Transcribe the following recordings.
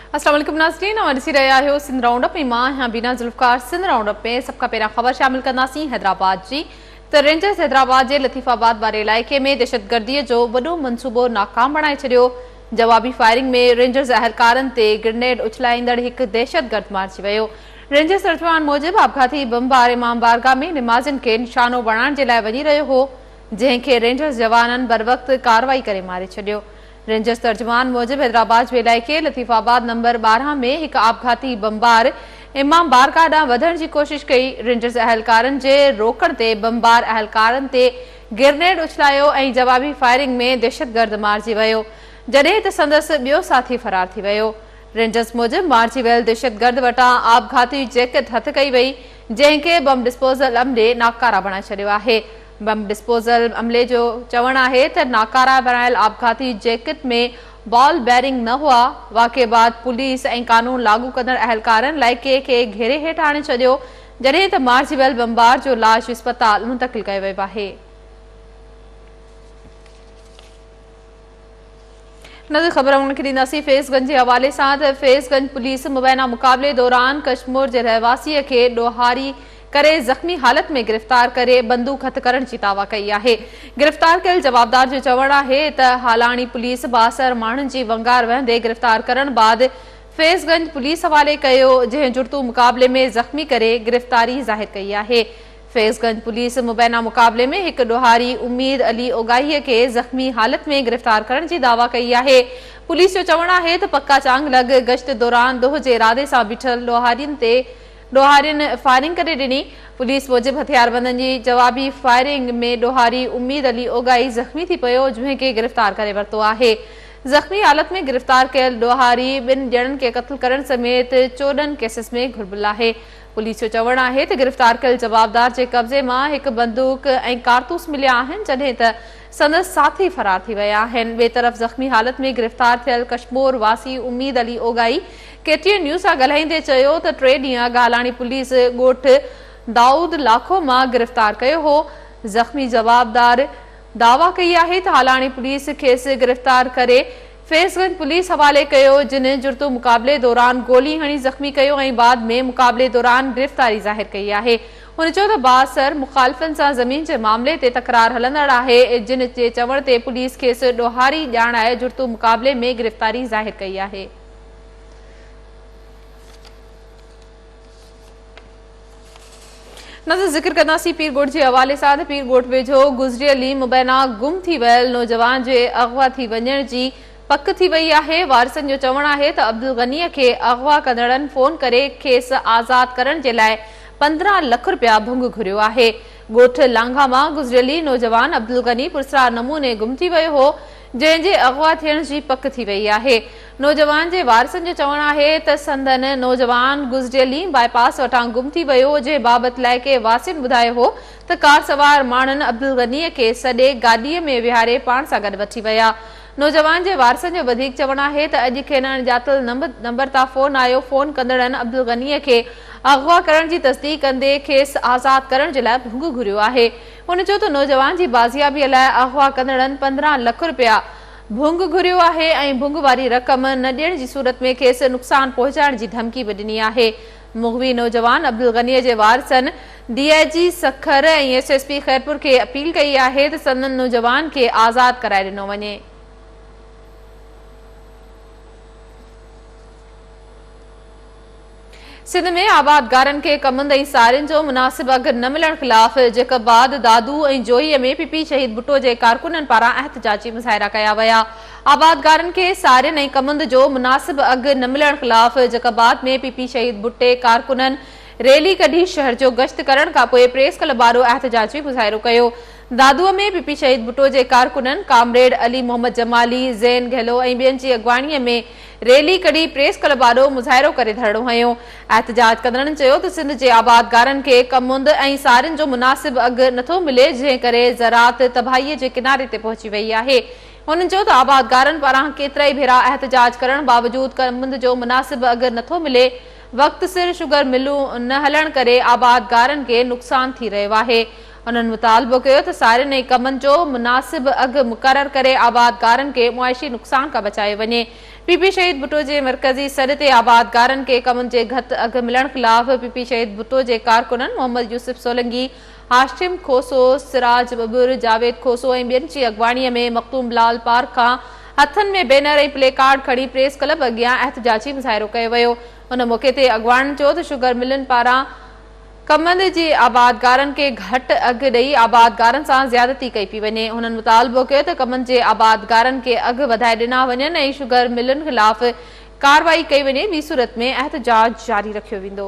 अस्सलाम वालेकुम नाज़रीन, ॾिसी रहिया आहियो सिंध राउंडअप में। मां आहियां बीना ज़ुल्फ़कार। सिंध राउंडअप में सभ खां पहिरियां ख़बर शामिल कंदासीं हैदराबाद जी। त रेंजर्स हैदराबाद जे लतीफ़ाबाद वारे इलाइक़े में दहशतगर्दीअ जो वॾो मंसूबो नाकाम बणाए छॾियो। जवाबी फायरिंग में रेंजर्स अहलकारनि ते ग्रेनेड उछलाईंदड़ हिकु दहशतगर्द मारिजी वियो। रेंजर्स तर्जुमान मूजिबि आपघाती बमबार इमाम बारगाह में निमाज़िन खे निशानो बणाइण जे लाइ वञी रहियो हो, जंहिंखे रेंजर्स जवाननि बर वक़्तु कार्रवाई करे मारे छॾियो। रेंजर्स तर्जुमान मूजिबि हैदराबाद जे इलाइक़े लतीफ़ाबाद नंबर 12 में हिकु आपघाती बमबार इमाम बारगाह ॾांहुं वधण जी कोशिश कई। रेंजर्स अहलकारनि जे रोकण ते बमबार अहलकारनि ते ग्रेनेड उछलायो ऐं जवाबी फायरिंग में दहशतगर्द मारिजी वियो, जॾहिं त संदसि ॿियो साथी फरार थी वियो। रेंजर्स मूजिबि मारिजी वियल दहशतगर्द वटां आपघाती जैकेट हथ कई वई, जंहिंखे बम डिस्पोज़ल अमले नाकारा बणाए छॾियो आहे। बम डिस्पोज़ल अमले जो चवणु आहे त नाकारा बणायल आपघाती जैकेट में बॉल बैरिंग न हुआ। वाक़े बाद पुलिस ऐं कानून लागू कंदड़ अहलकारनि इलाइक़े खे घेरे हेठि आणे छॾियो, जॾहिं त मारिजी वियल बमबार जो लाश इस्पताल मुंतक़िल कयो वियो आहे। नज़र ख़बर खे ॾींदासीं फैज़गंज जे हवाले सां। त फैज़गंज पुलिस मुबैना मुक़ाबले दौरान कश्मीर जे रहवासीअ खे ॾोहारी करे ज़ख़्मी हालत में गिरफ़्तार करे बंदूक हथ करण जी दावा कई आहे। गिरफ़्तार कयल जवाबदार जो चवणु आहे त हालाणी पुलिस बासर माण्हुनि जी वंगार वहंदे गिरफ़्तार करण बाद फैज़गंज पुलिस हवाले कयो, जंहिं जुड़तू मुक़ाबले में ज़ख़्मी करे गिरफ़्तारी ज़ाहिर कई आहे। फैज़गंज पुलिस मुबैना मुक़ाबले में हिकु ॾोहारी उम्मीद अली ओगाईअ खे ज़ख़्मी हालत में गिरफ़्तार करण जी दावा कई आहे। पुलिस जो चवणु आहे त पक्का चांग लॻ गश्त दौरान दोह जे इरादे सां बीठल ॾोहारियुनि फायरिंग करे ॾिनी। पुलिस मूजिबि हथियारबंदनि जी जवाबी फायरिंग में ॾोहारी उम्मीद अली ओगाई ज़ख़्मी थी पियो, जंहिंखे गिरफ़्तार करे वरितो आहे। ज़ख़्मी हालत में गिरफ़्तार कयल ॾोहारी ॿिनि ॼणनि खे क़त्ल करण समेत 14 केसिस में घुर्बल आहे। पुलिस जो चवणु आहे त गिरफ़्तार कयल जवाबदार जे कब्ज़े मां हिकु बंदूक ऐं कारतूस मिलिया आहिनि, जॾहिं त संदसि साथी फरार थी विया आहिनि। ॿिए तरफ़ ज़ख़्मी हालत में गिरफ़्तार थियल कश्मीर वासी उम्मीद अली ओगाई केटीएन न्यूज़ सां ॻाल्हाईंदे चयो त 3 ॾींहं गालाणी पुलिस ॻोठ दाऊद लाखो मां गिरफ़्तार कयो हो। ज़ख़्मी जवाबदार दावा कई आहे त हालाणी पुलिस खेसि गिरफ़्तार करे फैज़गंज पुलिस हवाले कयो, जिन जुड़तू मुक़ाबले दौरान गोली हणी ज़ख़्मी कयो ऐं बाद में मुक़ाबले दौरान गिरफ़्तारी ज़ाहिर कई आहे। हुन चयो त बासर मुख़ालिफ़नि सां ज़मीन जे मामले ते तकरार हलंदड़ आहे, जिन जे चवण ते पुलिस खेसि ॾोहारी ॼाणाए जुड़तू मुक़ाबले में गिरफ़्तारी ज़ाहिर कई आहे। नज़र ज़िक्र कंदासीं पीरगोट जे हवाले सां। पीरगोट वेझो गुज़िरियल ॾींहुं मुबैना गुम थी वियल नौजवान जे अगवा थी वञण जी पक थी वई आहे। वारिसनि जो चवणु आहे त अब्दुल गनीअ खे अगवा कंदड़नि फ़ोन करे खेसि आज़ाद करण जे लाइ 15 लख रुपया भुंग घुरियो आहे। ॻोठ लांघा मां गुज़िरियल ॾींहुं नौजवान अब्दुल गनी पुरस्कार नमूने गुम थी वियो हो, जंहिंजे अगवा थियण जी पक थी वई आहे। नौजवान जे वारिसनि जो चवणु आहे त संदन नौजवान गुज़िरियल ॾींहुं बाईपास वटां गुम थी वियो, जंहिं बाबति इलाइक़े वासियुनि ॿुधायो हो त कार सवार माण्हुनि अब्दुल गनीअ खे सॼे गाॾीअ में विहारे पाण सां गॾु वठी विया। नौजवान जे वारिसनि जो वधीक चवणु आहे त अॼु खेनि अणॼातल नंबर तां फ़ोन आयो। फ़ोन कंदड़नि अब्दुल गनीअ खे अगवा करण जी तस्दीक कंदे खेसि आज़ाद करण जे लाइ भुंग घुरियो आहे। हुन चयो त नौजवान जी बाज़ियाबीअ लाइ अगवा कंदड़नि 15 लख रुपया भुंग घुरियो आहे ऐं भुंग वारी रक़म न ॾियण जी सूरत में खेसि नुक़सान पहुचाइण जी धमकी बि ॾिनी आहे। मुग़वी नौजवान अब्दुल गनीअ जे वारिसनि DIG सखर ऐं SSP ख़ैरपुर खे अपील कई आहे त संदन नौजवान खे आज़ाद कराए ॾिनो वञे। सिंध में आबादगारनि खे कमंद ऐं सारियुनि जो मुनासिब अघु न मिलण ख़िलाफ़ जेकबाद दादू ऐं जोईअ में पीपी शहीद भुट्टो जे कारकुननि पारां एहतजाजी मुज़ाहिरा कया विया। आबादगारनि खे सारियुनि ऐं कमंद जो मुनासिब अघु न मिलण ख़िलाफ़ जेकबाद में पीपी शहीद भुट्टे कारकुननि रैली कढी शहर जो गश्त करण खां पोइ प्रेस क्लब वारो एहतजाजी मुज़ाहिरो कयो। दादूअ में पीपी शहीद भुट्टो जे कारकुननि कामरेड अली मोहम्मद जमाली, ज़ैन गहलो ऐं ॿियनि जी अॻवानीअ में रैली कढी प्रेस क्लब वारो मुज़ाहिरो करे धरणो हयो। एहतजाज कंदड़नि चयो त सिंध जे आबादगारनि खे कमुंद ऐं सारियुनि जो मुनासिब अघु नथो मिले, जंहिं करे ज़रात तबाहीअ जे किनारे ते पहुची वई आहे। हुननि चयो त आबादगारनि पारां केतिरा ई भेरा एहतजाज करण बावजूद कमुंद जो मुनासिब अघु नथो मिले। वक़्त सिर शुगर मिलूं न हलण करे आबादगारनि खे नुक़सान थी रहियो आहे। उन्हनि मुतालबो कयो त सारियुनि ऐं कमनि जो मुनासिब अघु मुक़ररु करे आबादगारनि खे मुआशी नुक़सान खां बचायो वञे। पीपी शहीद भुट्टो के मरकजी सर ते आबादगारन के कमन के घट अघ मिलण खिलाफ पीपी शहीद भुट्टो के कारकुनन मोहम्मद यूसुफ सोलंकी, हाशिम खोसो, सिराज बबुर, जावेद खोसो ऐं ॿियनि जी अॻवाणीअ में मखतूम लाल पार्क खां हथनि में बैनर ऐं प्ले कार्ड खणी प्रेस क्लब अॻियां एहतजाजी मुज़ाहिरो कयो वियो। उन मौक़े ते अॻवाणनि चयो त शुगर मिलनि पारां कमंद जी आबादगारन के घट अघ ॾेई आबादगारन सां ज़्यादती कई पई वञे। हुननि मुतालबो कयो त कमंद जे आबादगारन के अघ वधाए ॾिना वञनि ऐं शुगर मिलनि खिलाफ कार्रवाई कई वञे, ॿी सूरत में एहतजाज जारी रखियो वेंदो।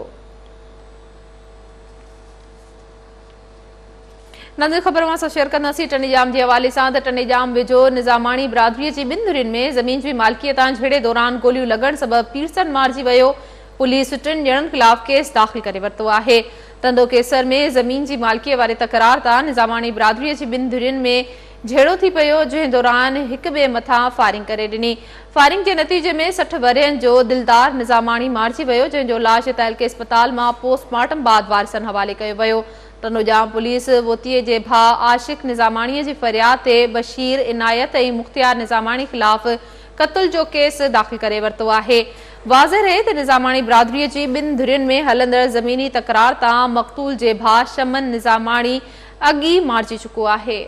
नंढी ख़बर सां शेयर कंदासीं टनीजाम के हवाले सां त टनीजाम वेझो निज़ामाणी बिरादरी जी ॿिनि धुरियुनि में ज़मीन जी मालिकियत झेड़े दौरान गोलियूं लॻण सबबि पीरसन मारिजी वियो। पुलिस 3 ॼणनि खिलाफ केस दाख़िल करे वरितो आहे। तंदो केसर में ज़मीन जी मालिकीअ वारे तकरार तां निज़ामाणी बिरादरी जी ॿिनि धुरियुनि में झेड़ो थी पियो, जंहिं दौरान हिक ॿिए मथां फायरिंग करे ॾिनी। फायरिंग के नतीजे में 60 वरियनि जो दिलदार निज़ामाणी मारिजी वियो, जंहिंजो लाश तहलके अस्पताल मां पोस्टमार्टम बाद वारिसनि हवाले कयो वियो। तनोजाम पुलिस वोतीअ जे भाउ आशिक निज़ामाणीअ जी फरियाद ते बशीर इनायत ऐं मुख्तियार निज़ामाणी खिलाफ क़त्ल जो केस दाख़िल करे वरितो आहे। वाज़ेह रहे त निज़ामाणी बिरादरी जी ॿिनि धुरियुनि में हलंदड़ ज़मीनी तकरार तां मक़तूल जे भाउ शमन निज़ामाणी अॻी मारिजी चुको आहे।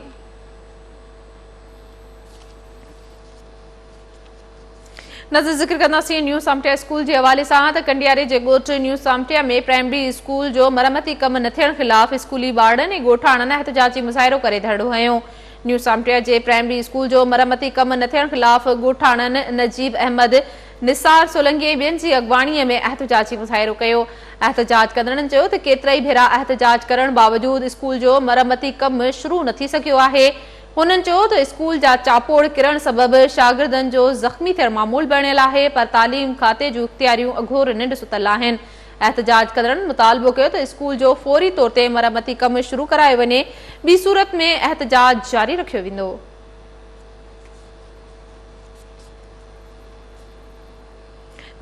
नज़र ज़िक्र कंदासीं न्यू सामटिया स्कूल के हवाले सां त कंडियारे जे ॻोठ न्यू सामटिया में प्राइमरी स्कूल जो मरमती कम न थियण खिलाफ स्कूली ॿारनि ऐं ॻोठाणनि एहतजाजी मुज़ाहिरो करे धरड़ो हयो। न्यू सामटिया जे प्राइमरी स्कूल जो मरमती कम न थियण खिलाफ ॻोठाणनि नजीब अहमद, निसार सोलंकी ऐं ॿियनि जी अॻवाणीअ में एहतजाजी मुज़ाहिरो कयो। एहतजाज कंदड़नि चयो त केतिराई भेरा एहतजाज करण बावजूद स्कूल जो मरमती कम शुरू न थी सघियो आहे। हुननि चयो त स्कूल जा चापोड़ किरण सबबि शागिर्दनि जो ज़ख़्मी थियण मामूल बणियल आहे, पर तालीम खाते जूं इख़्तियारियूं अघोर निंड सुतल आहिनि। एहतजाज कंदड़नि मुतालबो कयो त स्कूल जो फौरी तौर ते मरमती कम शुरू करायो वञे, ॿी सूरत में एहतजाज जारी रखियो वेंदो।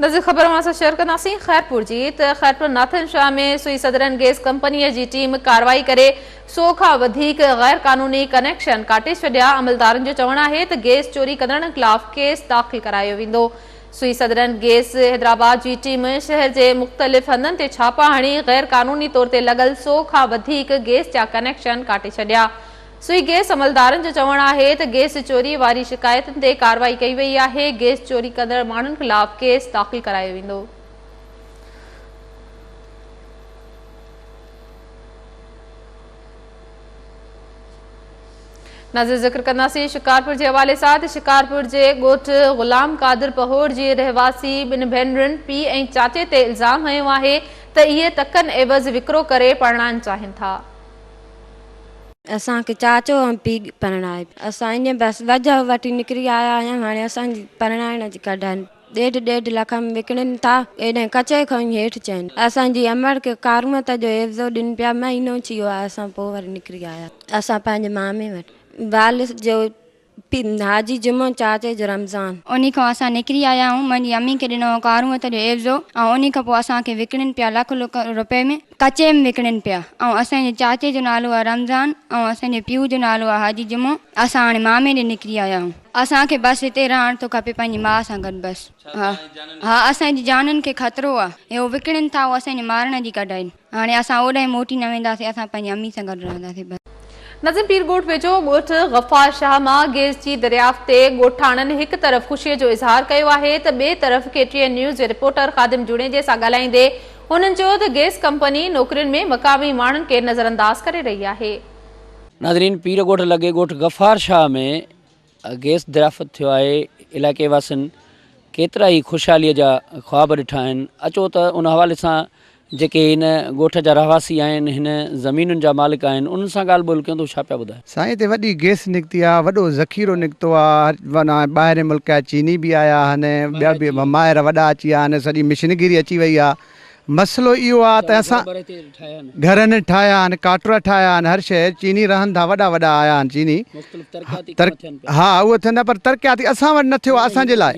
नज़र ख़बर सां शेयर कंदासीं खैरपुर जी त खैरपुर नाथन शाह में सुई सदरन गैस कंपनीअ जी टीम कार्रवाई करे 100 खां वधीक गैर कानूनी कनेक्शन काटे छॾिया। अमलदारनि जो चवणु आहे त गैस चोरी कंदड़नि खिलाफ केस दाख़िल करायो वेंदो। सुई सदरन गैस हैदराबाद जी टीम शहर के मुख़्तलिफ़ हंधनि ते छापा हणी गैर कानूनी तौर ते लॻल 100 खां वधीक गैस जा कनेक्शन काटे छॾिया। सुई गैस अमलदारनि जो चवणु आहे त गैस चोरी वारी शिकायतुनि ते कार्रवाई कई वई आहे। गैस चोरी कंदड़ माण्हुनि खिलाफ केस दाख़िल करायो वेंदो। नज़र ज़िक्र कंदासीं शिकारपुर के हवाले सां त शिकारपुर के ॻोठ ग़ुलाम कादिर पहोर जी रहवासी ॿिनि भेनरुनि पीउ ऐं चाचे ते इल्ज़ाम हयो आहे त इहे तकनि एवज़ विकिरो करे परिणाइण चाहिनि था। असांखे चाचो ऐं पीउ परिणाए, असां ईअं बसि वजह वठी निकिरी आया आहियूं। हाणे असांजी परिणाइण जी कढनि 1.5 लख में विकिणनि था, एॾे कचे खां हेठि चइनि। असांजी अमर खे कारमत जो एवज़ो ॾिन पिया, महीनो थी वियो आहे, असां पोइ वरी निकिरी आया। असां पंहिंजे मामे वटि वालिस जो हाजी जुमो, चाचे जो रमज़ान, उन्हीं खां असां निकिरी आया आहियूं। मुंहिंजी अम्मी खे ॾिनो कारमत जो एवज़ो, ऐं उन्हीं खां पोइ असांखे विकिणनि पिया लाख रुपए में, कचे में विकिणनि पिया। ऐं असांजे चाचे जो नालो आहे रमज़ान ऐं असांजे पीउ जो नालो आहे हाजी जुमो। असां हाणे मामे ॾे निकिरी आया आहियूं। असांखे बसि हिते रहण थो खपे पंहिंजी माउ सां गॾु बसि। हा, असांजी जाननि खे ख़तरो आहे। इहो विकिणनि था, उहो असांजे मारण जी कढाइनि। हाणे असां ओॾां मोटी न वेंदासीं, असां पंहिंजी अम्मी सां गॾु रहंदासीं बसि। नज़ीम पीर ॻोठ वेझो ॻोठ गफ़ार शाह मां गैस जी दरियाफ़्त ते ॻोठाणनि हिकु तरफ़ ख़ुशीअ जो इज़हार कयो आहे त ॿिए तरफ़ KTN न्यूज़ जे रिपोर्टर ख़ादिम जुड़ेजे सां ॻाल्हाईंदे हुननि चयो त गैस कंपनी नौकरियुनि में मक़ामी माण्हुनि खे नज़रअंदाज करे रही आहे। नाज़रीन, पीर ॻोठ लॻे ॻोठ गफ़ार शाह में गैस दरियाफ़्त थियो आहे। इलाइक़े वासियुनि केतिरा ई ख़ुशहालीअ जा ख़्वाब ॾिठा आहिनि। अचो त उन हवाले सां जेके हिन ॻोठ जा रहवासी आहिनि, हिन ज़मीनुनि जा मालिक आहिनि, उन्हनि सां ॻाल्हि ॿोल कयूं त छा पिया ॿुधाए। साईं हिते वॾी गैस निकिती आहे, वॾो ज़ख़ीरो निकितो आहे। ॿाहिरि मुल्क जा चीनी बि आया आहिनि, ॿिया बि माहिर वॾा अची विया आहिनि, सॼी मिशनगिरी अची वई आहे। मसइलो इहो आहे त असां घरनि ठाहिया आहिनि, काटुरा ठाहिया आहिनि, हर शइ चीनी रहनि था, वॾा वॾा आया आहिनि चीनी। हा उहो थियनि था, पर तरक़ियाती असां वटि न थियो आहे। असांजे लाइ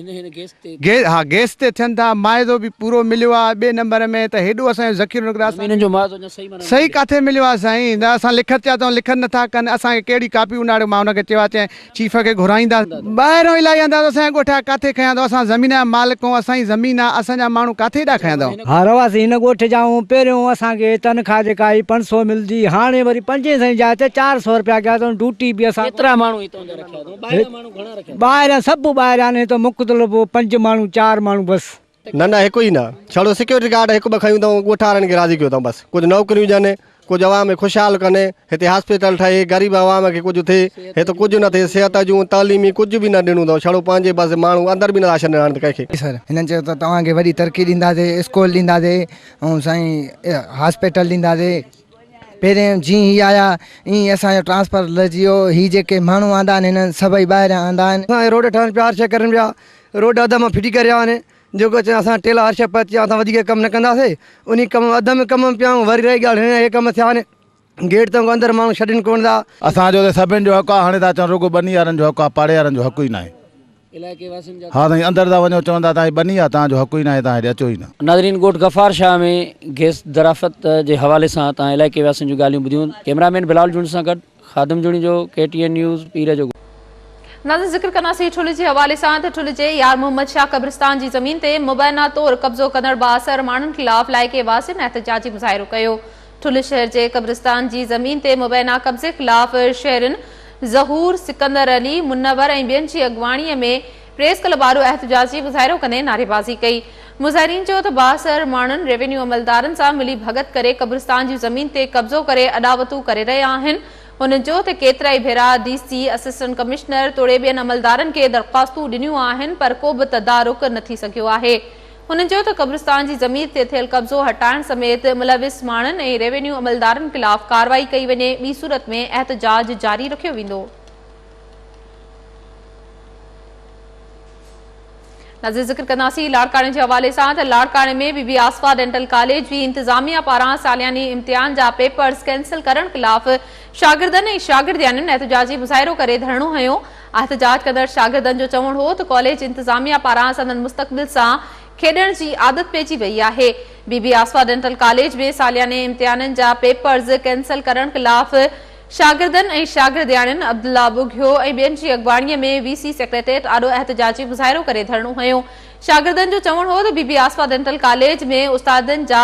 हा गैस ते थियनि था, माइदो बि पूरो मिलियो आहे। ॿिए नंबर में त हेॾो असांजो ज़ख़ीरो निकिरो सही किथे मिलियो आहे साईं। न असां लिखत चाहिया अथऊं, लिखनि नथा कनि। असांखे कहिड़ी कापी उनाड़ियो, मां हुनखे चयो आहे, चई चीफ खे घुराईंदा। ॿाहिरों इलाही आंदा असांजा ॻोठा किथे खयां अथव? असां ज़मीन जा मालिक आहियूं, असांजी ज़मीन आहे, असांजा माण्हू किथे हेॾा खयां अथव? हा रवासीं हिन ॻोठ जा आहियूं। पहिरियों असांखे तनख़्वाह जेका आई 500 मिलंदी, हाणे वरी 500 जाइ ते 400 रुपया कया अथऊं। ड्यूटी बि असां ॿाहिरियां सभु ॿाहिरियां आहिनि। त मुख़्तलिफ़ 5 माण्हू 4 माण्हू बसि। न न हिकु ई न, छड़ो सिक्योरिटी गार्ड हिकु ॿ खयूं अथऊं, ॻोठ वारनि खे राज़ी कयो अथऊं बसि। कुझु नौकरियूं ॾियनि, कुझु अवाम में ख़ुशहाल कनि, हिते हॉस्पिटल ठहे, ग़रीब अवाम खे कुझु थिए, हिते कुझु न थिए। सिहत जूं तालीमी कुझु बि न ॾिनूं अथऊं, छड़ो पंहिंजे बसि माण्हू अंदरि बि नथा छॾनि हाणे त कंहिंखे। सर हिननि चयो त तव्हांखे वॾी तरक़ी ॾींदासीं, स्कूल ॾींदासीं ऐं साईं हॉस्पिटल ॾींदासीं। पहिरें जीअं ही आया ईअं असांजो ट्रांसफर लॻी वियो। ही जेके माण्हू आंदा आहिनि हिननि सभई ॿाहिरियां आंदा आहिनि। असांखे रोड ठहनि पिया, हर शइ करनि पिया। रोड अध मां फिटी करे आहिनि, जेको चयो असां टेला हर शइ पची असां वधीक कमु न कंदासीं। उन कम अध में कम में पिया आहियूं। वरी रही ॻाल्हि हिन हे कम थिया आहिनि, गेट तां अंदरि माण्हू छॾनि कोन था। असांजो त सभिनि जो हक़ु आहे। हाणे था चवनि रुगो बनी वारनि जो हक़ु आहे, पाड़े वारनि जो हक़ु ई न आहे। हा साईं अंदरि था वञो, चवंदा तव्हांजी बनी आहे, तव्हांजो हक़ु ई न आहे, तव्हां हेॾे अचो ई न। नाज़रीन, ॻोठ गफ़ार शाह में गैस दराफ़त जे हवाले सां तव्हां इलाइक़े वासियुनि जूं ॻाल्हियूं ॿुधियूं। कैमरामैन बिलाल जुणी सां गॾु ख़ादिम जुणी जो, KTN न्यूज़ पीर जो। नाज़रीन ज़िक्र कंदासीं ठुल जे हवाले सां त ठुल जे यार मोहम्मद शाह क़ब्रिस्तान जी ज़मीन ते मुबैना तौर कब्ज़ो कंदड़ बाअसर माण्हुनि ख़िलाफ़ इलाइक़े वासियुनि एहतजाजी मुज़ाहिरो कयो। ठुल शहर जे क़ब्रिस्तान जी ज़मीन ते मुबैना कब्ज़े ख़िलाफ़ शहरनि ज़हूर, सिकंदर अली, मुनवर ऐं ॿियनि जी अॻवाणीअ में प्रेस क्लब वारो एहतजाजी मुज़ाहिरो कंदे नारेबाज़ी कई। मुज़ाहिरीन चयो त बाअसर माण्हुनि रेवेन्यू अमलदारनि सां मिली भगत करे क़ब्रिस्तान जी ज़मीन ते कब्ज़ो करे अॾावतूं करे रहिया आहिनि। हुननि चयो त केतिराई भेरा DC, असिस्टेंट कमिश्नर तोड़े ॿियनि अमलदारनि खे दरख़्वास्तूं ॾिनियूं आहिनि, पर को बि तदारुक न थी सघियो आहे। हुननि चयो त क़ब्रिस्तान जी ज़मीन ते थियल कब्ज़ो हटाइण समेत मुलविस माण्हुनि ऐं रेवेन्यू अमलदारनि ख़िलाफ़ कार्रवाई कई वञे। ॿी सूरत में एहतजाज जारी रखियो वेंदो। नज़र ज़िक्र कंदासीं लाड़काणे जे हवाले सां त लाड़काणे में बीबी आसफा डेंटल कॉलेज जी इंतज़ामिया पारां सालियानी इम्तिहान जा पेपर्स कैंसिल करण ख़िलाफ़ शागिर्दनि ऐं शागिर्दियाणियुनि एहतजाजी मुज़ाहिरो करे धरणो हयो। एहतजाज कंदड़ शागिर्दनि जो चवणु हो त कॉलेज इंतज़ामिया पारां संदनि मुस्तक़बिल सां खेॾण जी आदत पइजी वई आहे। बीबी आसफा डेंटल कॉलेज में सालियाने इम्तिहाननि जा पेपर्स कैंसिल करण ख़िलाफ़ शागिर्दनि ऐं शागिर्दियाणियुनि अब्दुल्ला बुघियो ऐं ॿियनि जी अॻवाणीअ में VC सेक्रेटरिएट आॾो एहतजाजी मुज़ाहिरो करे धरणो हयो। शागिर्दनि जो चवणु हो त बीबी आसफा डेंटल कॉलेज में उस्तादनि जा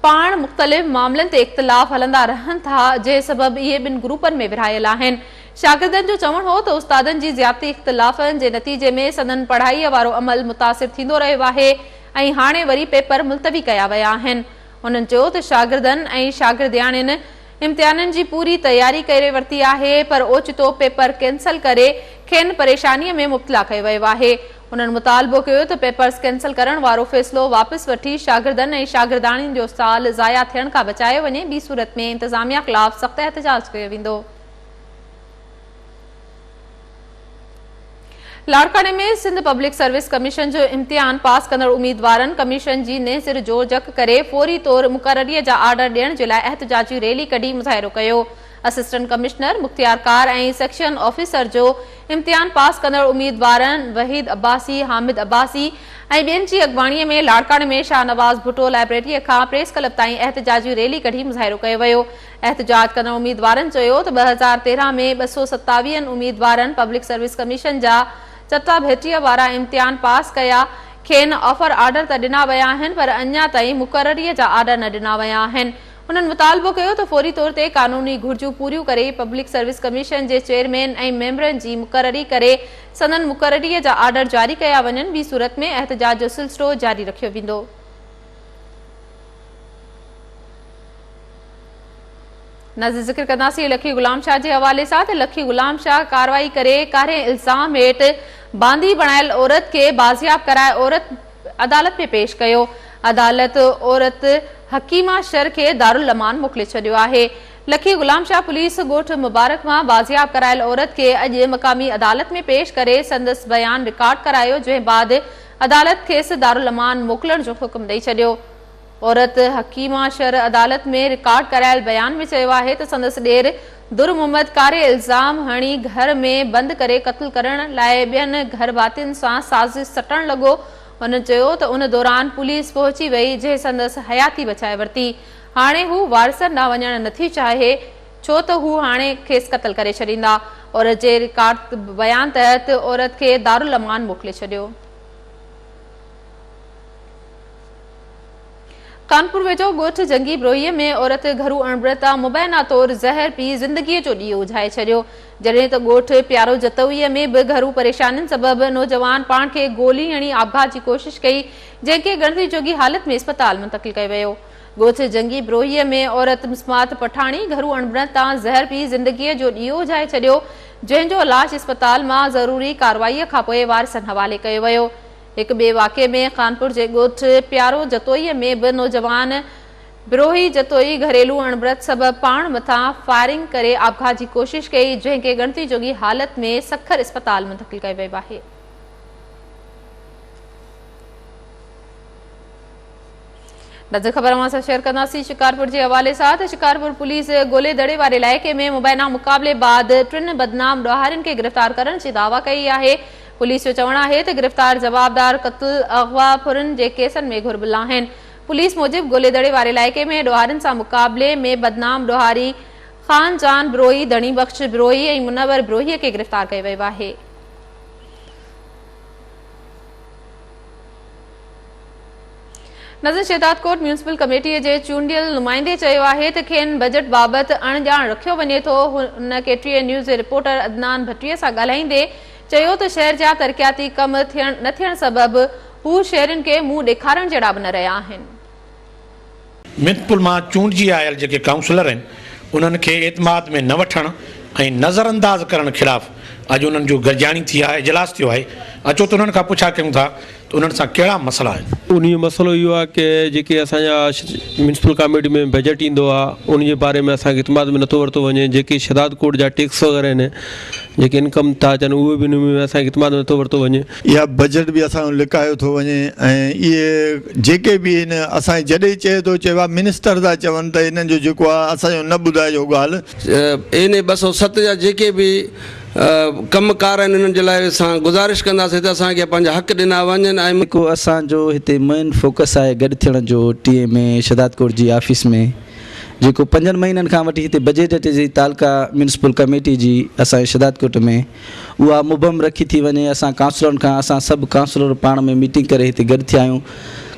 पाण मुख़्तलिफ़ मामलनि ते इख़्तिलाफ़ हलंदा रहनि था, जंहिं सबबि इहे ॿिनि ग्रुपनि में विरहायल आहिनि। शागिर्दनि जो चवणु हो त उस्तादनि जी ज़्यादती इख़्तिलाफ़नि जे नतीजे में संदनि पढ़ाईअ वारो अमल मुतासिर थींदो रहियो आहे ऐं हाणे वरी पेपर मुलतवी कया विया आहिनि। हुननि चयो त शागिर्दनि ऐं शागिर्दियाणियुनि इम्तिहाननि जी पूरी तयारी करे वरिती आहे, पर ओचितो पेपर कैंसिल करे खेनि परेशानीअ में मुब्तला कयो वियो आहे। हुननि मुतालबो कयो त पेपर्स कैंसिल करण वारो फ़ैसिलो वापसि वठी शागिर्दनि ऐं शागिर्दाणियुनि जो साल ज़ाया थियण खां बचायो वञे। ॿी सूरत में इंतज़ामिया ख़िलाफ़ सख़्त एहतजाज कयो वेंदो। लाड़काणे में सिंध पब्लिक सर्विस कमीशन जो इम्तिहान पास कंदड़ उम्मीदवारनि कमीशन जी ने सिर जो जक करे फौरी तौर मुक़ररीअ जा आर्डर ॾियण जे लाइ एहतजाजी रैली कढी मुज़ाहिरो कयो। असिस्टेंट कमिश्नर मुख्तियार कार ऐं सेक्शन ऑफिसर जो इम्तिहान पास कंदड़ उम्मीदवारनि वहीद अब्बासी, हामिद अब्बासी ऐं ॿियनि जी अॻवाणीअ में लाड़काणे में शाहनवाज़ भुट्टो लाइब्रेरीअ खां प्रेस क्लब ताईं एहतजाजी रैली कढी मुज़ाहिरो कयो वियो। एहतजाज कंदड़ उम्मीदवारनि चयो त 2013 में 227 उम्मीदवारनि पब्लिक सर्विस कमीशन जा चटा भेटीअ वारा इम्तिहान पास कया। खेनि ऑफर आर्डर त ॾिना विया आहिनि, पर अञा ताईं मुक़ररीअ जा आर्डर न ॾिना विया आहिनि। हुननि मुतालबो कयो त फौरी तौर ते कानूनी घुर्जूं पूरियूं करे पब्लिक सर्विस कमीशन जे चेयरमैन ऐं मेंबरनि जी मुक़ररी करे संदनि मुक़ररीअ जा आर्डर जारी कया वञनि। ॿी सूरत में एहतजाज जो सिलसिलो जारी रखियो वेंदो। नज़र ज़िक्र कंदासीं लखी गुलाम शाह जे हवाले सां त लखी गुलाम शाह कार्रवाई करे कारे इल्ज़ाम हेठि बांदी बणायल औरत खे बाज़ियाब कराए औरत अदालत में पेश कयो। अदालत औरत हकीमा शर खे दारुल अमान मोकिले छॾियो आहे। लखी गुलाम शाह पुलिस ॻोठ मुबारक मां बाज़ियाब करायल औरत खे अॼु मक़ामी अदालत में पेश करे संदसि बयान रिकॉर्ड करायो, जंहिं बाद अदालत खेसि दारुल अमान मोकिलण जो हुकुम ॾेई छॾियो। औरत हकीमा शर अदालत में रिकॉर्ड करायल बयान में चयो आहे त संदसि ॾेर दुर मोहम्मद कारे इल्ज़ाम हणी घर में बंदि करे क़त्ल करण लाइ ॿियनि घर भातियुनि सां साज़िश सटण लॻो। हुन चयो त उन दौरान पुलिस पहुची वई जंहिं संदसि हयाती बचाए वरिती। हाणे हू वारसनि ॾांहुं वञणु नथी चाहे छो त हू हाणे खेसि क़त्ल करे छॾींदा। औरत जे रिकॉर्ड बयान तहत औरत खे दारुल अमान मोकिले छॾियो। कानपुर वेझो ॻोठ जंगी ब्रोहीअ में औरत घरू अणबड़ता मुबैना तौर ज़हर पी ज़िंदगीअ जो ॾींहुं उझाए छॾियो। जॾहिं त ॻोठ प्यारो जतोईअ में बि घरू परेशानियुनि सबबि नौजवान पाण खे गोली हणी आपघात जी कोशिश कई, जंहिंखे गणती जोगी हालत में अस्पताल मुंतक़िल कयो वियो। ॻोठ जंगी ब्रोहीअ में औरत मुस्मात पठाणी घरू अणबड़ता ज़हर पी ज़िंदगीअ जो ॾींहुं उझाए छॾियो, जंहिंजो लाश अस्पताल मां ज़रूरी कार्रवाईअ खां पोइ वारसनि हवाले कयो वियो। हिक ॿिए वाक़े में कानपुर जे ॻोठ प्यारो जतोईअ में बि नौजवान ब्रोही जतोई घरेलू अणबड़त सबबि पाण मथां फायरिंग करे आपघात जी कोशिश कई, जंहिंखे गणती जोगी हालत में सखर अस्पताल मुंतक़िल कयो वियो आहे। नज़र ख़बर सां शेयर कंदासीं शिकारपुर जे हवाले सां त शिकारपुर पुलिस गोले दड़े वारे इलाइक़े में मुबैना मुक़ाबले बाद 3 बदनाम ॾोहारियुनि खे गिरफ़्तार करण जी दावा कई आहे। पुलिस जो चवणु आहे त गिरफ़्तार जवाबदार क़त्ल अगवा फुरन जे केसनि में घुर्बल आहिनि। पुलिस मूजिबि गोले दड़े वारे इलाइक़े में ॾोहारियुनि सां मुक़ाबले में बदनाम ॾोहारी ख़ान जान ब्रोही, धणी बख़्श ब्रोही ऐं मुनवर ब्रोहीअ खे गिरफ़्तार कयो वियो आहे। नज़र शहदादकोट म्यूनिसिपल कमेटीअ जे चूंडियल नुमाइंदे चयो आहे त खेनि बजट बाबति अणॼाण रखियो वञे थो। हुन केटीए न्यूज़ रिपोर्टर अदनान भटीअ सां ॻाल्हाईंदे चयो त शहर जा तरक़ियाती कम न थियण सबबि हू शहरनि खे मुंहुं ॾेखारण जहिड़ा बि न रहिया आहिनि। म्यूनिसिपल मां चूंडिजी आयल जेके काउंसलर आहिनि उन्हनि खे एतमाद में न वठण ऐं नज़रअंदाज़ करण खिलाफ़ अॼु उन्हनि जो गरजाणी थी आहे, इजलास थियो आहे। अचो त उन्हनि खां पुछा कयूं था त उन्हनि सां कहिड़ा मसइला आहिनि। उन मसइलो इहो आहे की जेके असांजा म्यूनिसिपल कमेटी में बजट ईंदो आहे उन जे बारे में असांखे इतमाद में नथो वरितो वञे। जेके शहदादकोट जा टैक्स वग़ैरह आहिनि, जेके इनकम था अचनि, उहे बि उन में असांखे इतमाद में नथो वरितो वञे। इहा बजट बि असांजो लिकायो थो वञे ऐं इहे जेके बि आहिनि असांखे जॾहिं चए थो चयो आहे मिनिस्टर था चवनि त इन्हनि जो जेको आहे असांजो न ॿुधाइजो ॻाल्हि। इन 207 जा जेके बि कमकार आहिनि उन्हनि जे लाइ असां गुज़ारिश कंदासीं त असांखे पंहिंजा हक़ ॾिना वञनि। ऐं जेको असांजो हिते मेन फोकस आहे गॾु थियण जो टीए में शहदादकोट जी ऑफिस में जेको 5 महीननि खां वठी हिते बजट जी तालका म्यूनिसिपल कमेटी जी असांजे शहदादकोट में उहा मुबम रखी थी वञे। असां काउंसलरनि खां असां सभु काउंसलर पाण में मीटिंग करे हिते गॾु थिया आहियूं।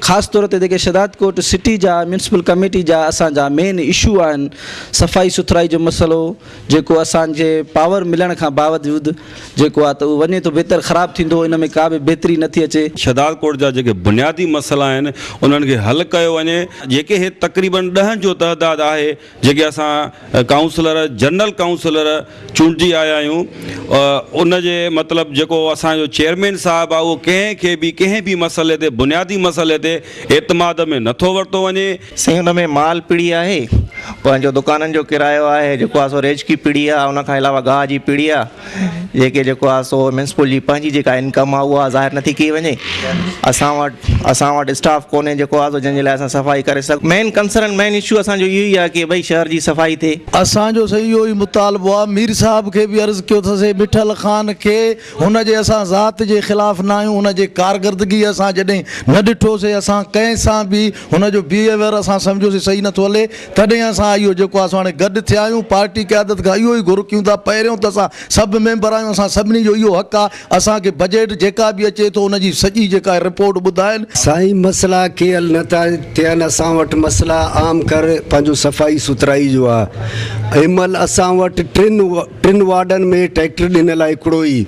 ख़ासि तौर ते जेके शहदादकोट सिटी जा म्यूनिसिपल कमेटी जा असांजा मेन इशू आहिनि, सफ़ाई सुथराई जो मसइलो जेको असांजे पावर मिलण खां बावजूदि जेको आहे त उहो वञे थो बहितर ख़राबु थींदो, इन में का बि बहितरी नथी अचे। शहदादकोट जा जेके बुनियादी मसइला आहिनि उन्हनि खे हल कयो वञे। जेके हे तक़रीबन 10 जो तइदाद आहे जेके असां काउंसलर जनरल काउंसलर चूंडिजी आया आहियूं, उन जे मतिलबु जेको असांजो चेयरमैन साहिबु आहे उहो कंहिं बि मसइले ते बुनियादी मसइले ते एतमाद में नथो वरितो वञे। साईं हुन में माल पीड़ी आहे, पंहिंजो दुकाननि जो किरायो आहे जेको आहे सो रेज की पीड़ी आहे, उन खां अलावा गाह जी पीड़ी आहे जेको आहे सो म्यूनिसिपल जी पंहिंजी जेका इनकम आहे उहा ज़ाहिर नथी कई वञे। असां वटि स्टाफ कोन्हे जेको आहे सो जंहिंजे लाइ असां सफ़ाई करे सघूं। मेन इशू असांजो इहो ई आहे की भई शहर जी सफ़ाई थिए। असांजो सही इहो ई मुतालबो आहे। मीर साहब खे बि अर्ज़ु कयो अथसीं, मिठल ख़ान खे, हुनजे असां ज़ात जे ख़िलाफ़ न आहियूं। हुनजे कारकर्दगी असां जॾहिं न ॾिठोसीं, असां कंहिं सां बि हुनजो बिहेवियर असां सम्झोसीं सही नथो हले, तॾहिं असां इहो जेको आहे हाणे गॾु थिया आहियूं। पार्टी क़यादत खां इहो ई घुर कयूं था। पहिरियों त असां सभु मेंबर आहियूं, असां सभिनी जो इहो हक़ आहे असांखे बजट जेका बि अचे थो हुनजी सॼी जेका रिपोर्ट ॿुधाइनि। साईं मसइला कयल नथा थियनि। असां वटि मसइला आम कर पंहिंजो सफ़ाई सुथराई जो आहे। हिनमहिल असां वटि 3 वार्डनि में ट्रैक्टर ॾिनल आहे।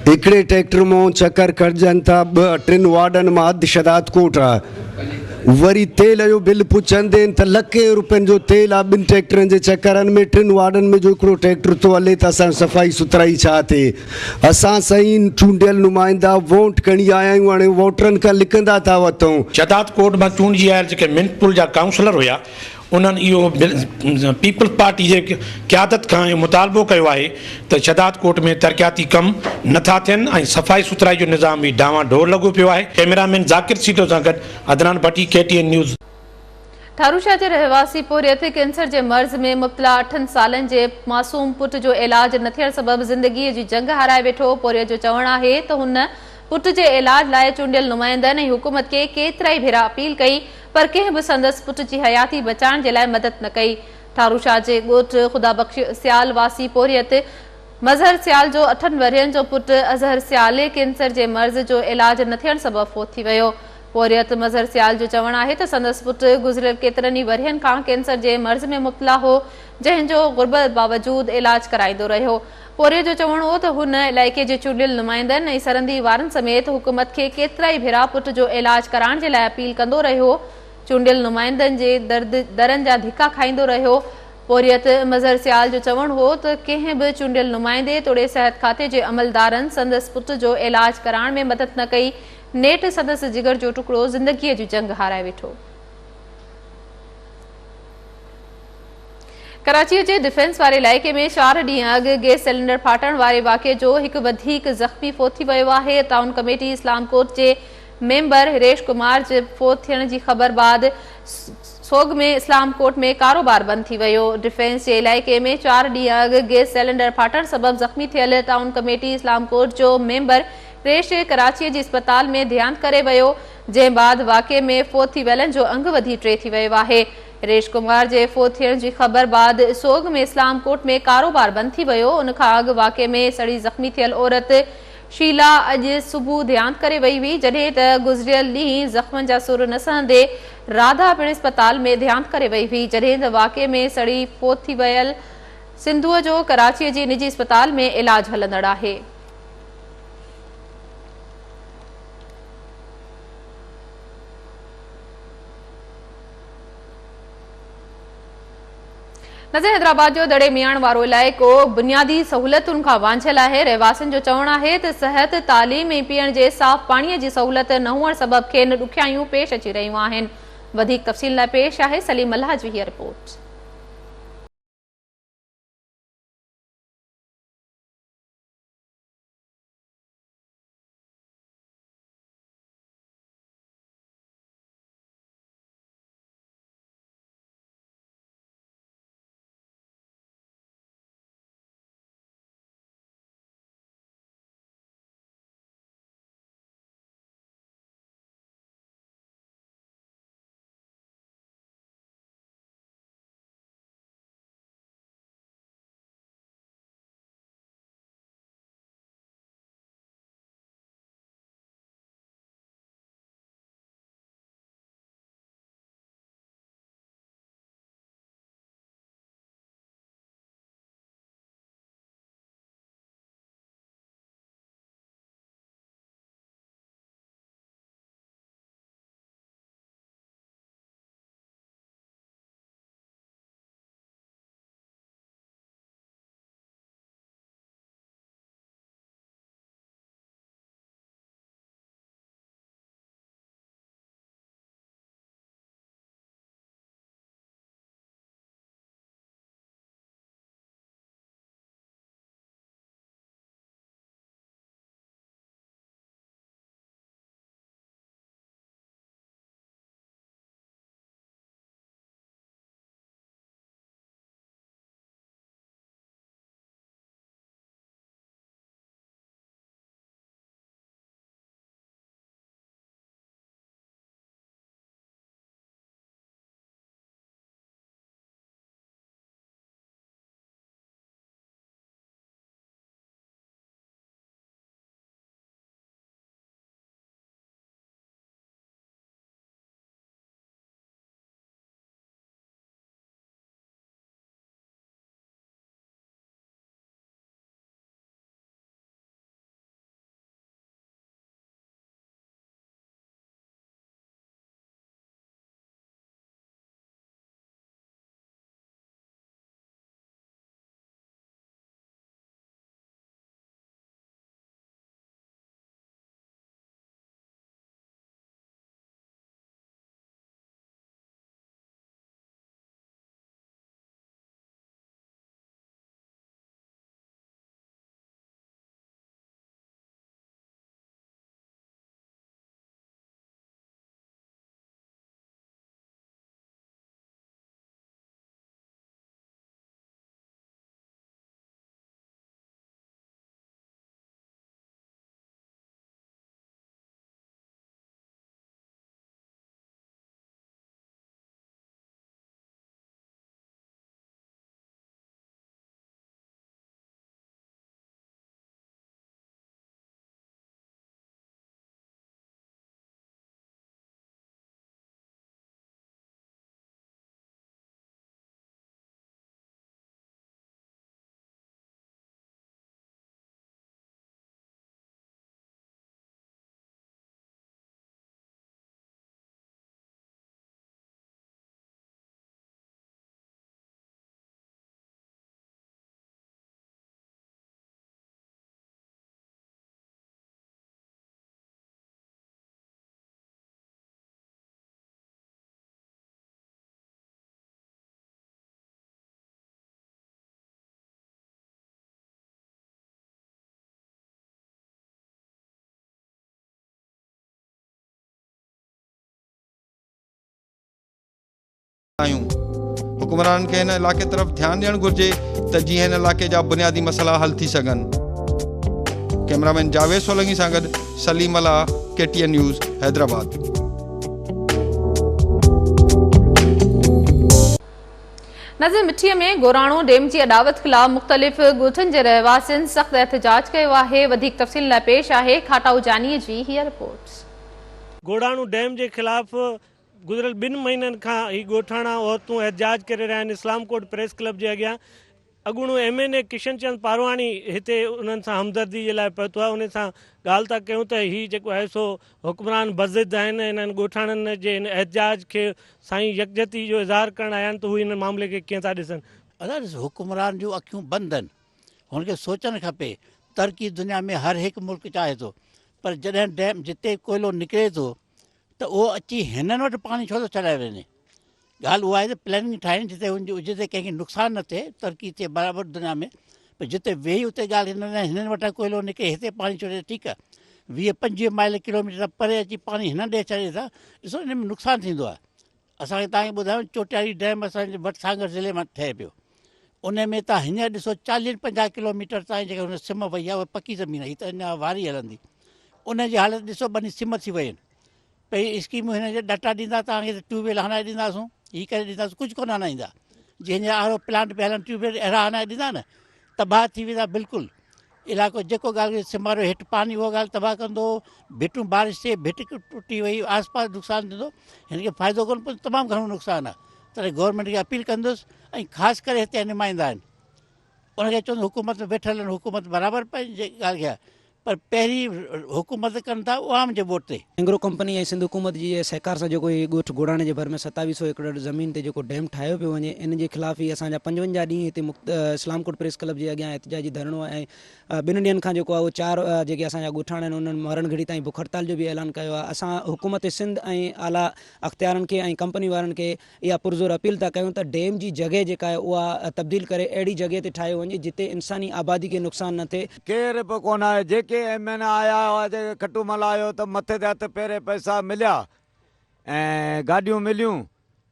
हिकिड़े ट्रैक्टर मां चकर कढजनि था। 3 वार्डनि मां अधु शहदादकोट आहे। वरी तेल जो बिल पुछंदे त लखे रुपयनि जो तेल आहे 2 ट्रैक्टरनि जे चकरनि में। 3 वार्डनि में जो हिकिड़ो ट्रैक्टर थो हले त असां सफ़ाई सुथराई छा थिए। असां साईं चूंडियल नुमाइंदा वोट खणी आया आहियूं, हाणे वोटरनि खां लिखंदा था वठूं। शहदादकोट मां चूंडिजी आयल जेके म्यूनिसिपल जा काउंसलर हुया उन्हनि इहो पीपल्स पार्टी जे क़यादत खां इहो मुतालबो कयो आहे त शहदादकोट में तरक़ियाती कम नथा थियनि ऐं सफ़ाई सुथराई जो निज़ाम बि डावाडोल लॻो पियो आहे। कैमरामैन ज़ाकिर सीटो सां गॾु अदनान भट्टी, KTN न्यूज़। ठारूशाह जे रहवासी पोरियत कैंसर जे मर्ज़ में मुब्तला 8 सालनि जे मासूम पुट जो इलाज न थियण सबबि ज़िंदगीअ जी जंग हाराए वेठो। पोरियत जो चवणु आहे त हुन पुट जे इलाज लाइ चूंडियल नुमाइंदनि ऐं हुकूमत खे केतिराई भेरा अपील कई, पर कंहिं बि संदसि पुट जी हयाती बचाइण जे लाइ मदद न कई। ठारूशाह जे ॻोठु ख़ुदाबख़्श सियाल वासी पोरियत मज़हर सियाल जो 8 वरियनि जो पुट अज़हर सियाल कैंसर जे मर्ज़ जो इलाज न थियण सबबि फोत थी वियो। पोरियत मज़हर सियाल जो चवणु आहे त संदसि पुट गुज़िरियल केतिरनि ई वरियनि खां कैंसर जे मर्ज़ में मुब्तला हो, जंहिंजो गुरबत बावजूदु इलाज कराईंदो रहियो। पोरियत जो चवणु हो त हुन इलाइक़े जे चूंडियल नुमाइंदनि ऐं सरहदी वारनि समेत हुकूमत खे केतिराई भेरा पुट जो इलाज कराइण जे लाइ अपील कंदो रहियो। चूंडियल नुमाइंदनि जे दरनि जा धिका खाईंदो रहियो। पोरियत मज़हर सियाल जो चवणु हो त कंहिं बि चूंडियल नुमाइंदे तोड़े सिहत खाते जे अमलदारनि संदसि पुट जो इलाज कराइण में मदद न कई। नेठ संदसि जिगर जो टुकड़ो ज़िंदगीअ जी जंग हाराए वेठो। कराचीअ जे डिफेंस वारे इलाइक़े में 4 ॾींहं अॻु गैस सिलेंडर फाटण वारे वाक़े जो हिकु वधीक ज़ख़्मी फोत थी वियो आहे। टाउन कमेटी इस्लाम कोर्ट जे मेंबर हिरेश कुमार जे फोत थियण जी ख़बर बाद सोग में इस्लाम कोर्ट में कारोबार बंद थी वियो। डिफेंस जे इलाइक़े में 4 ॾींहं अॻु गैस सिलेंडर फाटण सबबि ज़ख़्मी थियल टाउन कमेटी इस्लाम कोर्ट जो मेंबर हिरेश कराचीअ जी अस्पताल में देहांत करे वियो, जंहिं बाद वाक़े में फोत थी वियलनि जो अंग वधी 3 थी वियो आहे। हिरेश कुमार जे फोत थियण जी ख़बर बाद सोग में इस्लाम कोर्ट में कारोबार बंद थी वियो। उन खां अॻु वाक़े में सड़ी ज़ख़्मी थियल औरत शीला अॼु सुबुह देहांत करे वई हुई, जॾहिं त गुज़िरियल ॾींहुं ज़ख़्मनि जा सुर न सहंदे राधा पिणु अस्पताल में देहांत करे वई हुई, जॾहिं त वाक़े में सड़ी फोत थी वियल सिंधुअ जो कराचीअ जी निजी अस्पताल में इलाज हलंदड़ आहे। नज़र हैदराबाद जो दड़े मियाण वारो इलाइक़ो बुनियादी सहूलियतुनि खां वांझियल आहे। रहवासियुनि जो चवणु आहे त सिहत, तालीम ऐं पीअण जे साफ़ पाणीअ जी सहूलियत न हुअण सबबि खेनि ॾुखियाइयूं पेश अची रहियूं आहिनि। वधीक तफ़सील लाइ पेश आहे सलीम अल्लाह जी हीअ रिपोर्ट। आहियूं। हुकुमराननि खे हिन इलाइक़े तरफ़ ध्यानु ॾियणु घुरिजे त जीअं हिन इलाइक़े जा बुनियादी मसइला हल थी सघनि। कैमरामैन जावेद सोलंगी सां गॾु सलीम अला, KTN न्यूज़, हैदराबाद। नज़र मिठीअ में गोराणो डैम जी अॾावत ख़िलाफ़ मुख़्तलिफ़ ॻोठनि जे रहवासियुनि सख़्तु एहतिजाज कयो आहे। वधीक तफ़सील लाइ पेश आहे खाटाऊ जानीअ जी हीअ रिपोर्ट। गोराणो डैम के खिलाफ़ गुज़िरियल 2 महीननि खां ही ॻोठाणा औरतूं एहतिजाज करे रहिया आहिनि। इस्लाम कोट प्रेस क्लब जे अॻियां अॻूणो MNA किशन चंद पारवाणी हिते उन्हनि सां हमदर्दी जे लाइ पहुतो आहे। उन सां ॻाल्हि था कयूं त हीउ जेको आहे सो हुक्मरान बज़िद आहिनि, हिननि ॻोठाणनि जे हिन एहतिजाज खे साईं यकजहती जो इज़हार करणु आया आहिनि, त हू हिन मामले खे कीअं था ॾिसनि? हुक्मरान जूं अखियूं बंदि आहिनि, हुनखे सोचणु खपे। तरक़ी दुनिया में हर हिकु मुल्क चाहे थो, पर जॾहिं डैम जिते कोयलो निकिरे थो त उहो अची हिननि वटि पाणी छो थो चढ़ाए वञे। ॻाल्हि उहा आहे त प्लानिंग ठाहिनि जिते कंहिंखे नुक़सानु न थिए, तरक़ी थिए बराबरि दुनिया में, पर जिते वेही उते ॻाल्हि हिननि वटां कोयलो निकिरे हिते पाणी छॾे, ठीकु आहे। 20-25 माइल किलोमीटर परे अची पाणी हिन ॾे छॾे था, ॾिसो हिन में नुक़सानु थींदो आहे। असांखे तव्हांखे ॿुधायूं चोटियारी डैम असांजे भटसागर ज़िले मां ठहे पियो, उन में तव्हां हींअर ॾिसो 40-50 किलोमीटर ताईं जेका हुन सिम वई आहे उहा पकी ज़मीन आहे, हीअ त अञा वारी हलंदी। उनजी हालत ॾिसो, बनी सिम थी वई आहिनि। पहिरीं स्कीमूं हिन जे डाटा ॾींदा, तव्हांखे ट्यूबवेल हणाए ॾींदासूं, हीअ करे ॾींदासीं, कुझु कोन हणाईंदा। जंहिंजा RO प्लांट पिया हलनि, ट्यूबवेल अहिड़ा हणाए ॾींदा न, तबाह थी वेंदा बिल्कुलु। इलाइक़ो जेको ॻाल्हि सिमारो हेठि पाणी उहा ॻाल्हि तबाह कंदो, भिटूं बारिश थिए, भिट टुटी वई, आसपास नुक़सानु थींदो, हिनखे फ़ाइदो कोन पवंदो, तमामु घणो नुक़सानु आहे। तॾहिं गवर्नमेंट खे अपील कंदुसि, ऐं ख़ासि करे हिते नुमाइंदा आहिनि, उनखे चवंदो हुकूमत में वेठल आहिनि, हुकूमत बराबरि पंहिंजी ॻाल्हि खे आहे, पर पहिरीं हुकूमत कनि था आवाम जे वोट ते। एंग्रो कंपनी ऐं सिंध हुकूमत जी सहकार सां जेको ॻोठ गोराणे जे भर में 2700 एकड़ ज़मीन ते जेको डैम ठाहियो पियो वञे, इन जे ख़िलाफ़ ई असांजा 55 ॾींहं हिते इस्लाम कोट प्रेस क्लब जे अॻियां एहतिजाजी धरणो आहे। ऐं 2 ॾींहंनि खां जेको आहे उहो 4 जेके असांजा ॻोठाणा आहिनि उन्हनि मरण घड़ी ताईं बुख हड़ताल जो बि ऐलान कयो आहे। असां हुकूमत सिंध ऐं आला अख़्तियारनि खे ऐं कंपनी वारनि खे इहा पुरज़ोर अपील था कयूं त डैम जी जॻह जेका आहे उहा तब्दील करे अहिड़ी जॻह ते ठाहियो वञे जिते इंसानी आबादी खे नुक़सानु न थिए। केर बि कोन आहे, जेके MNA आया हुआ, जेके खटूमल आयो त मथे ते हथ पेरे पैसा मिलिया ऐं गाॾियूं मिलियूं,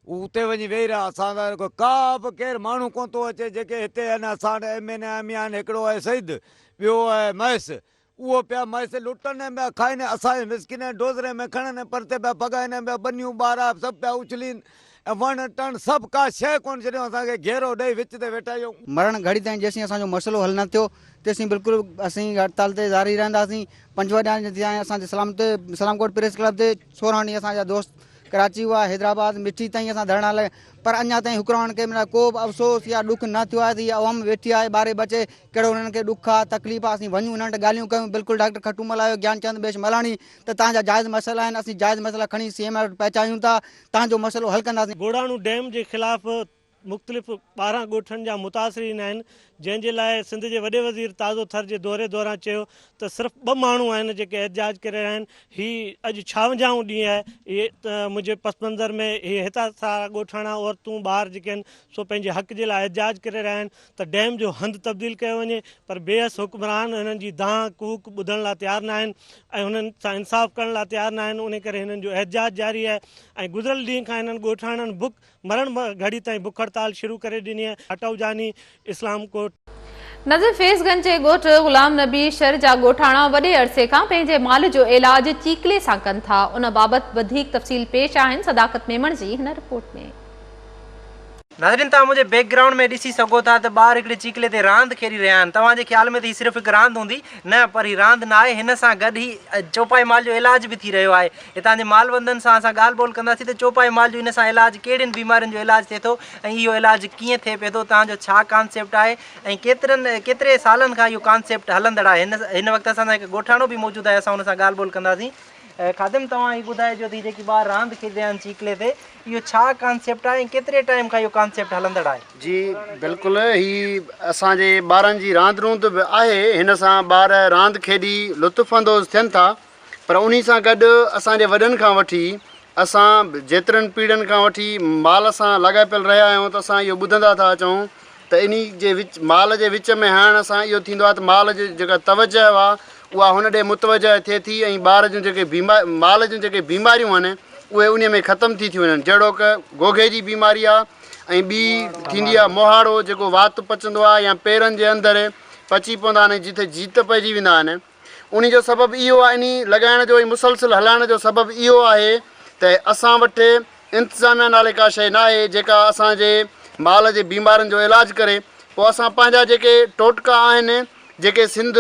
उते वञी वेही रहिया। असां का बि केरु माण्हू कोन थो अचे जेके हिते आहिनि। असां MNA आहिनि, हिकिड़ो आहे सईद, ॿियो आहे महेश, उहो पिया महेश लुटनि पिया खाइनि, असांजे मिसकिन डोज़रे में खणनि, परते पिया भॻाइनि पिया, बनियूं ॿार सभु पिया उछलीनि, ऐं वण टण सभु का शइ कोन छॾियो। असांखे घेरो ॾेई विच ते वेठा आहियूं। मरण घड़ी ताईं जेसीं असांजो मसइलो हल न थियो तेसीं बिल्कुलु असीं हड़ताल ते जारी रहंदासीं। 5 ॾींहं थी आया असांजे इस्लाम कोट प्रेस क्लब ते 16 ॾींहं असांजा दोस्त कराची हुआ, हैदराबाद, मिठी ताईं असां धरणा लॻे, पर अञा ताईं हुकुरान खे को बि अफ़सोस या ॾुख न थियो आहे त इहा अवाम वेठी आहे ॿारे बचे, कहिड़ो हुननि खे ॾुख आहे, तकलीफ़ आहे। असीं वञूं हुननि वटि ॻाल्हियूं कयूं, बिल्कुलु डॉक्टर खटूमल आयो, ज्ञानचंद बेश मलाणी, त तव्हांजा जाइज़ मसइला आहिनि, असीं जाइज़ मसइला खणी CM वटि पहुचायूं था, तव्हांजो मसइलो हल कंदासीं। गोराणो डैम जे ख़िलाफ़ मुख़्तलिफ़ 12 ॻोठनि जा मुतासिरीन आहिनि, जंहिंजे लाइ सिंध जे वॾे वज़ीर ताज़ो थर जे दौरे दौरान चयो त सिर्फ़ु 2 माण्हू आहिनि जेके एहतिजाज करे रहिया आहिनि। हीअ अॼु 56 ॾींहं आहे, इहे त मुंहिंजे पस मंज़र में इहे हितां सारा ॻोठाणा औरतूं ॿार जेके आहिनि सो पंहिंजे हक़ जे लाइ एहतिजाज करे रहिया आहिनि त डैम जो हंधु तब्दील कयो वञे, पर बेहस हुक्मरान हिननि जी दांह कूक ॿुधण लाइ तयारु न आहिनि ऐं हुननि सां इंसाफ़ करण लाइ तयारु न आहिनि। उन करे हिननि जो एहतिजाज जारी आहे ऐं गुज़िरियल ॾींहं खां हिननि ॻोठाणनि मरण घड़ी ताईं बुख हड़ताल शुरू करे ॾिनी आहे। खाटाऊ जानी, इस्लाम कोट। नज़र फैज़गंज जे ॻोठ ग़ुलाम नबी शर जा ॻोठाणा वॾे अरसे खां पंहिंजे माल जो इलाज चीकले सां कनि था। उन बाबति वधीक तफ़सील पेश आहिनि सदाकत मेमण जी हिन रिपोर्ट में। नाज़रीन, तव्हां मुंहिंजे बैकग्राउंड में ॾिसी सघो था त ॿार हिकिड़े चीकले ते रांदि खेॾी रहिया आहिनि। तव्हांजे ख़्याल में त हीअ सिर्फ़ु हिकु रांदि हूंदी, न, पर हीअ रांदि न आहे। हिन सां गॾु ई चौपाई माल जो इलाज बि थी रहियो आहे। हितां जे मालबंदनि सां असां ॻाल्हि ॿोल कंदासीं त चौपाई माल जो इन सां इलाज कहिड़ियुनि बीमारियुनि जो इलाज थिए थो ऐं इहो इलाज कीअं थिए पियो थो, तव्हांजो छा कॉन्सेप्ट आहे ऐं केतिरे सालनि खां इहो कॉन्सेप्ट हलंदड़ आहे। हिन वक़्तु असां सां हिकु ॻोठाणो बि मौजूदु आहे, असां हुन सां ॻाल्हि ॿोल कंदासीं। ख़ादिम, तव्हां हीअ ॿुधाइजो थी जेकी ॿार रांदि खेॾी रहिया आहिनि चीकले ते, इहो छा कॉन्सेप्ट आहे ऐं केतिरे टाइम खां इहो कॉन्सेप्ट हलंदड़ आहे? जी बिल्कुलु, ही असांजे ॿारनि जी रांदि रूंद बि आहे। हिन सां ॿार रांदि खेॾी लुत्फ़ अंदोज़ थियनि था, पर उन सां गॾु असांजे वॾनि खां वठी असां जेतिरनि पीढ़ियुनि खां वठी माल सां लाॻापियल रहिया आहियूं, त असां इहो ॿुधंदा था अचूं त इन जे माल जे विच में हाणे असां इहो थींदो आहे त माल जी जेका तवजह आहे उहा हुन ॾे मुतवजह थिए थी ऐं ॿार जूं जेके माल जूं जेके बीमारियूं आहिनि उहे उन में ख़तमु थी वञनि। जहिड़ो की गोगे जी बीमारी आहे ऐं ॿी थींदी आहे मोहाड़ो जेको वात पचंदो आहे या पेरनि जे अंदरि पची पवंदा आहिनि जिते जीत पइजी वेंदा आहिनि। उन जो सबबु इहो आहे, इन लॻाइण जो ऐं मुसलसिल हलाइण जो सबबु इहो आहे त असां वटि इंतिज़ामिया नाले का शइ न आहे जेका असांजे माल जे बीमारियुनि जो इलाजु करे। पोइ असां पंहिंजा जेके टोटका आहिनि जेके सिंध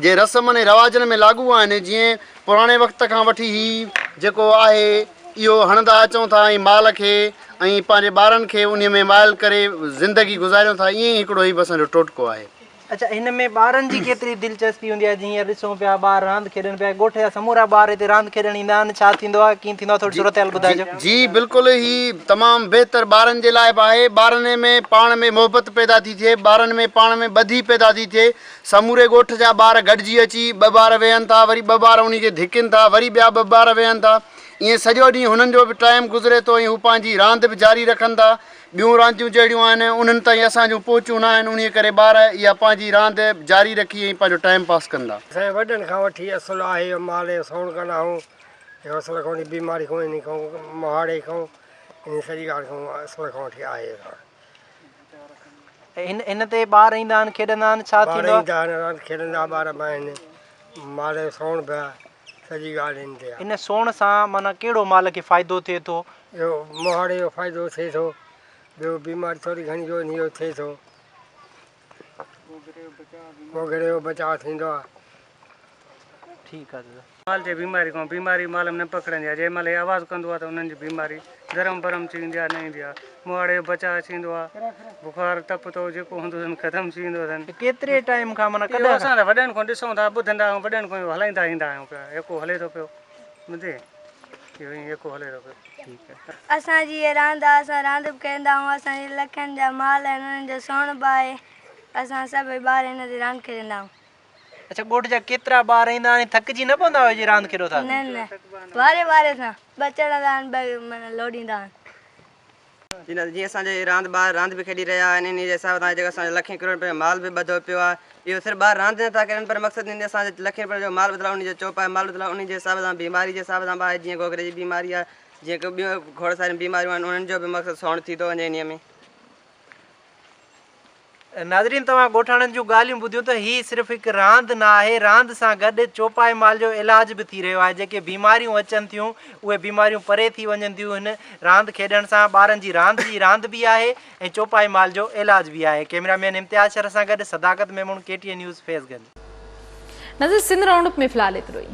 जे रस्मनि ऐं रवाजनि में लागू आहिनि, जीअं पुराणे वक़्त खां वठी ई जेको आहे इहो हणंदा अचूं था ऐं माल खे ऐं पंहिंजे ॿारनि खे उन में माइल करे ज़िंदगी गुज़ारियूं था, ईअं ई हिकिड़ो ई असांजो टोटको आहे। अच्छा, हिन में ॿारनि जी केतिरी दिलचस्पी हूंदी आहे? जीअं ॾिसूं पिया ॿार रांदि खेॾनि पिया, ॻोठ जा समूरा ॿार हिते रांदि खेॾणु ईंदा आहिनि, छा थींदो आहे, कीअं थींदो आहे, थोरी सूरत हाल ॿुधाइजो। जी बिल्कुलु ई तमामु बहितर ॿारनि जे लाइ बि आहे। ॿारनि में पाण में मोहबत पैदा थी थिए, ॿारनि में पाण में ॿधी पैदा थी थिए। समूरे ॻोठ जा ॿार गॾिजी अची ॿ ॿार वेहनि था, वरी ॿ ॿार उन खे धिकनि था, वरी ॿिया ॿ ॿार वेहनि था। ईअं सॼो ॾींहुं हुननि जो बि टाइम गुज़रे थो ऐं हू पंहिंजी रांदि बि जारी रखनि था। ॿियूं रांदियूं जहिड़ियूं आहिनि उन्हनि ताईं असांजूं पहुचूं न आहिनि, उन करे ॿार इहा पंहिंजी रांदि जारी रखी ऐं पंहिंजो टाइम पास कंदा। असांजे वॾनि खां वठी असुलु आहे माल जो सोण कंदा आहियूं, असुल खां वठी बीमारी खां इन खां मोहाड़े खां इन सॼी ॻाल्हि खां असुल खां वठी आहे। हिन ते ॿार ईंदा आहिनि, खेॾंदा आहिनि, छा थींदो आहे? रांदि खेॾंदा ॿार बि आहिनि, माल जो सोण बि आहे, सॼी ॻाल्हि इन ते आहे। इन सोण सां माना कहिड़ो माल खे फ़ाइदो थिए थो? इहो मोहाड़े जो फ़ाइदो थिए थो, ॿियो बीमारी थोरी घणी जो इहो थिए थो, गोगड़े जो बचाव थींदो आहे। ठीकु आहे दादा। माल जे बीमारी खां बीमारी माल में न पकड़ंदी आहे, जंहिं महिल आवाज़ु कंदो आहे त उन्हनि जी बीमारी गरम बरम थी वेंदी आहे, न ईंदी आहे। मोहाड़े जो बचाव थींदो आहे, बुखार टप थो जेको हूंदो अथनि ख़तमु थी वेंदो अथनि। केतिरे टाइम खां माना कॾहिं असां त वॾनि खां ॾिसूं था, ॿुधंदा आहियूं, वॾनि खां हलाईंदा ईंदा आहियूं पिया, जेको हले थो पियो ॿुधे इहो ई जेको हले थो पियो। ठीकु आहे। असांजी इहा रांदि आहे, असां रांदि बि कंदा आहियूं, असांजे लखनि जा माल आहिनि, उन्हनि जो सोण बि आहे, असां सभई ॿार हिन ते रांदि खेॾंदा आहियूं। अच्छा, ॻोठ जा केतिरा ॿार ईंदा आहिनि, थकिजी न पवंदा हुआ जी रांदि खेॾो था? न न, वारे वारे सां ॿ चढ़ंदा आहिनि, ॿ माना लोॾींदा आहिनि। जीअं असांजे रांदि ॿार रांदि बि खेॾी रहिया आहिनि, इन जे हिसाब सां जेको असांजो लखे करोड़ रुपए जो माल बि ॿधो पियो आहे। इहो सिर्फ़ु ॿार रांदि नथा कनि, पर मक़सदु इन असांजे लखे रुपए जो माल ॿधल, उन जो चौपाए माल ॿधल, उन जे हिसाब सां बीमारी जे हिसाब सां आहे, जीअं गोगरे जी बीमारी आहे, जीअं की ॿियूं खोड़ सारियूं बीमारियूं आहिनि, उन्हनि जो बि मक़सदु सोण थी थो वञे इन में। नाज़रीन, तव्हां ॻोठाणनि जूं ॻाल्हियूं ॿुधियूं त हीअ सिर्फ़ु हिकु रांदि न आहे, रांदि सां गॾु चौपाए माल जो इलाज बि थी रहियो आहे। जेके बीमारियूं अचनि थियूं उहे बीमारियूं परे थी वञनि थियूं हिन रांदि खेॾण सां। ॿारनि जी रांदि बि आहे ऐं चौपाए माल जो इलाज बि आहे। कैमरामैन इम्तियाज़ शर सां गॾु सदाकत मेमून, KTN न्यूज़, फैज़गंज। नज़र सिंध राउंड अप में फ़िलहाल एतिरो ई।